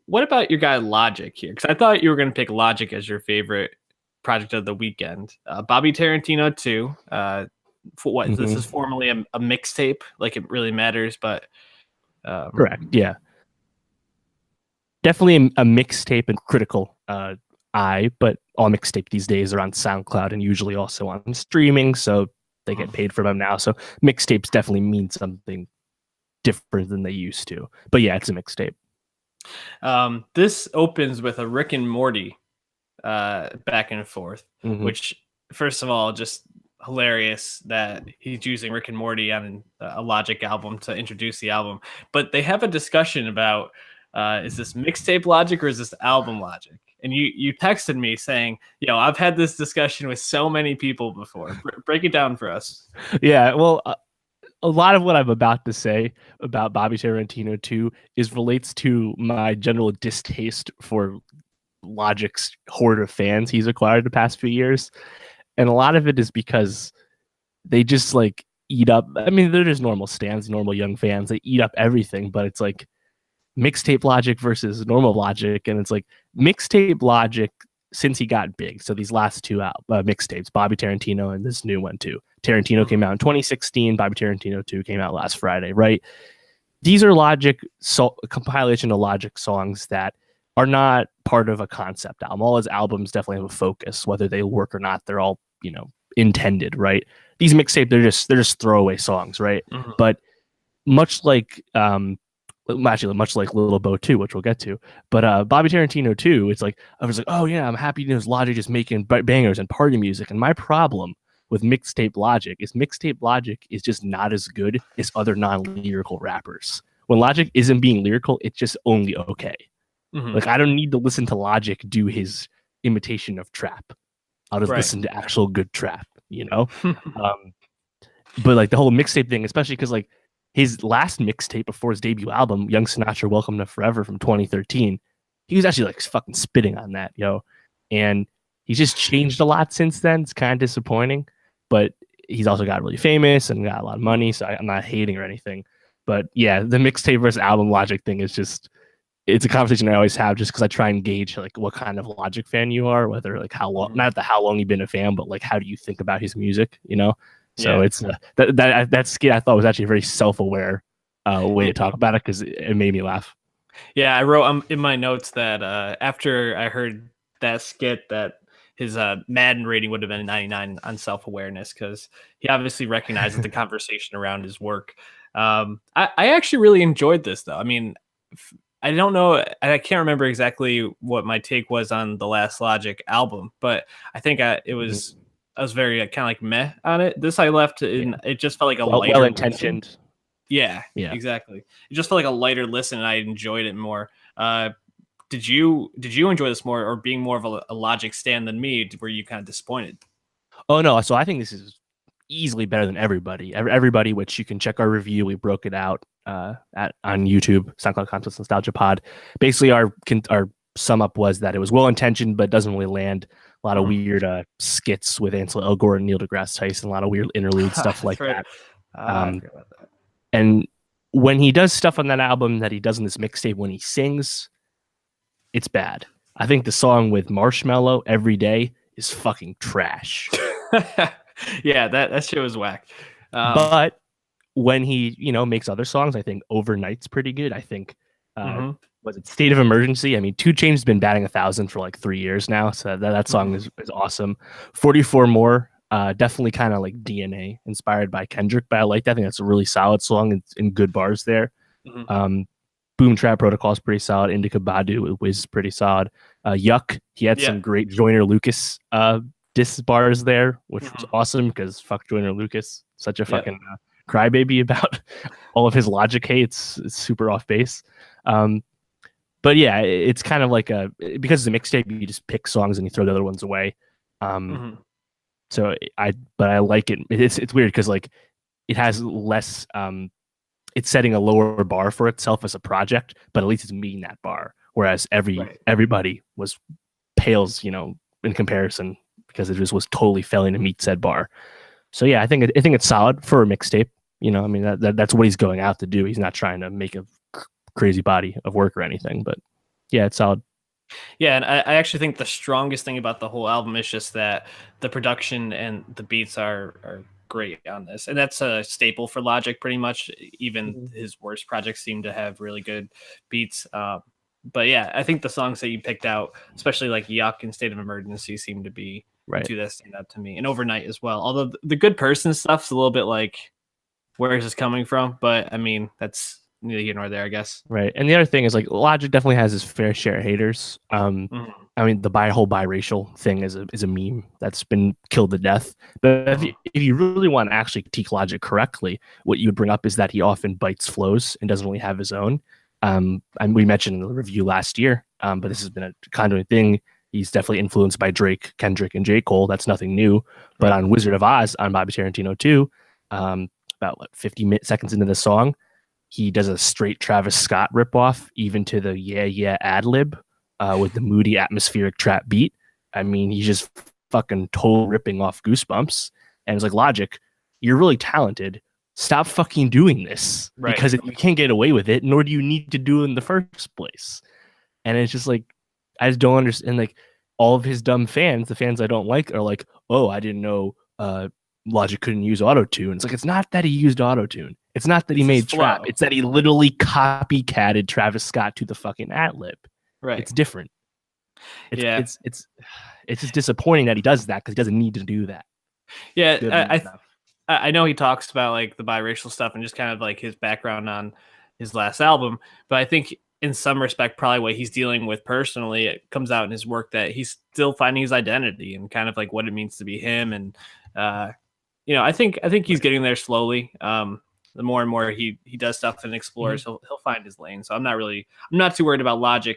What about your guy Logic here? Because I thought you were going to pick Logic as your favorite project of the weekend. Bobby Tarantino too. For what this is Hmm. formerly a mixtape, like it really matters, but Correct. Yeah. Definitely a mixtape and critical eye, but all mixtape these days are on SoundCloud and usually also on streaming, so they get paid for them now. So mixtapes definitely mean something different than they used to. But yeah, it's a mixtape. this opens with a Rick and Morty back and forth, Hmm. which first of all, just hilarious that he's using Rick and Morty on a Logic album to introduce the album. But they have a discussion about is this mixtape Logic or is this album Logic? And you texted me saying, I've had this discussion with so many people before. Break it down for us. Yeah, well, a lot of what I'm about to say about Bobby Tarantino too is relates to my general distaste for Logic's horde of fans he's acquired the past few years. And a lot of it is because they just like eat up. I mean, they're just normal stands, normal young fans. They eat up everything, but it's like mixtape Logic versus normal Logic, and it's like mixtape Logic since he got big. So these last two mixtapes, Bobby Tarantino and this new one too. Tarantino came out in 2016. Bobby Tarantino 2 came out last Friday, right? These are Logic, a compilation of Logic songs that are not part of a concept album. All his albums definitely have a focus, whether they work or not. They're all, intended, right? These mixtape, they're just throwaway songs, right? Mhm. But much like actually much like Little Bo 2, which we'll get to. But Bobby Tarantino 2, it's like I was like, oh yeah, I'm happy there's Logic just making bangers and party music. And my problem with mixtape Logic is just not as good as other non-lyrical rappers. When Logic isn't being lyrical, it's just only okay. Mhm. Like I don't need to listen to Logic do his imitation of trap. I'll just Right. listen to actual good trap. Um, but like the whole mixtape thing, especially because like his last mixtape before his debut album, Young Sinatra Welcome to Forever from 2013, he was actually like fucking spitting on that. And he's just changed a lot since then. It's kind of disappointing, but he's also got really famous and got a lot of money, so I'm not hating or anything. But yeah, the mixtape versus album Logic thing is just it's a conversation I always have just because I try and gauge like what kind of Logic fan you are, whether like how long, Mhm. not the how long you've been a fan, but like how do you think about his music. So Yeah. it's that skit I thought was actually a very self-aware way to talk about it because it made me laugh. Yeah, I wrote in my notes that after I heard that skit, that his Madden rating would have been 99 on self awareness because he obviously recognizes the conversation around his work. I actually really enjoyed this though. I mean, I don't know, I can't remember exactly what my take was on the last Logic album, but I think I was very kind of like meh on it. This I left Yeah, in it just felt like a well lighter listen. intentioned. Yeah, Yeah. exactly. It just felt like a lighter listen, and I enjoyed it more. Uh, did you enjoy this more, or being more of a Logic stan than me? Were you kind of disappointed? Oh no, so I think this is easily better than everybody. Everybody, which you can check our review. We broke it out at on YouTube, SoundCloud Contest Nostalgia Pod. Basically, our sum up was that it was well intentioned, but doesn't really land. A lot of Mhm. weird skits with Ansel Elgort and Neil deGrasse Tyson, a lot of weird interlude stuff That's like right. that. I Um, forgot about that. and when he does stuff on that album that he does in this mixtape, when he sings, it's bad. I think the song with Marshmello Every Day is fucking trash. Yeah, that shit was whack. Um, But when he makes other songs, I think Overnight's pretty good. I think uh mhm, was it State of Emergency? I mean, 2 Chainz has been batting 1,000 for like 3 years now, so that song mhm, is awesome. 44 More, definitely kind of like DNA inspired by Kendrick, but I like that. I think that's a really solid song and good bars there. mhm. Um, Boom Trap Protocol is pretty solid. Indica Badu is pretty solid. Yuck, he had Yeah. some great Joyner Lucas diss bars there, which was Mhm. awesome because fuck Joyner Lucas, such a Yep. fucking crybaby about all of his Logic hates. It's super off base. Um, but yeah, it's kind of like because it's a mixtape, you just pick songs and you throw the other ones away. Um, Mhm. but I like it. It's weird because like it has less. It's setting a lower bar for itself as a project, but at least it's meeting that bar. Whereas Right. everybody was pales, in comparison because it just was totally failing to meet said bar. So yeah, I think it's solid for a mixtape. I mean that's what he's going out to do. He's not trying to make a crazy body of work or anything, but Yeah, it's solid. Yeah, and I actually think the strongest thing about the whole album is just that the production and the beats are great on this, and that's a staple for Logic pretty much. Even Mhm. his worst projects seem to have really good beats. But yeah, I think the songs that you picked out, especially like "Yuck" and "State of Emergency," seem to be the Right. two that stand out to me, and "Overnight" as well. Although the "Good Person" stuff's a little bit like, where is this coming from? But I mean, that's neither here nor there, I guess. Right. And the other thing is like Logic definitely has his fair share of haters. Mhm. I mean the whole biracial thing is a meme that's been killed to death. But Mhm. if you really want to actually critique Logic correctly, what you would bring up is that he often bites flows and doesn't really have his own. And we mentioned in the review last year, but this has been a conduit thing. He's definitely influenced by Drake, Kendrick, and J. Cole. That's nothing new. But Right. on Wizard of Oz on Bobby Tarantino 2, about what, 50 seconds into the song, he does a straight Travis Scott ripoff, even to the yeah yeah ad lib with the moody atmospheric trap beat. I mean, he's just fucking total ripping off Goosebumps, and it's like Logic, you're really talented. Stop fucking doing this Right. because you can't get away with it, nor do you need to do it in the first place. And it's just like I just don't understand. Like all of his dumb fans, the fans I don't like, are like, "Oh, I didn't know Logic couldn't use auto tune." It's like it's not that he used auto tune. It's not that he It's his made trap. flow. It's that he literally copycatted Travis Scott to the fucking ad lib. Right. It's different. It's Yeah. it's it's it's just disappointing that he does that because he doesn't need to do that. It's Yeah. good enough. I know he talks about like the biracial stuff and just kind of like his background on his last album, but I think in some respect, probably what he's dealing with personally, it comes out in his work that he's still finding his identity and kind of like what it means to be him. And uh, I think he's Right. getting there slowly. The more and more he does stuff and Mm-hmm. explores, he'll find his lane. So I'm not too worried about Logic.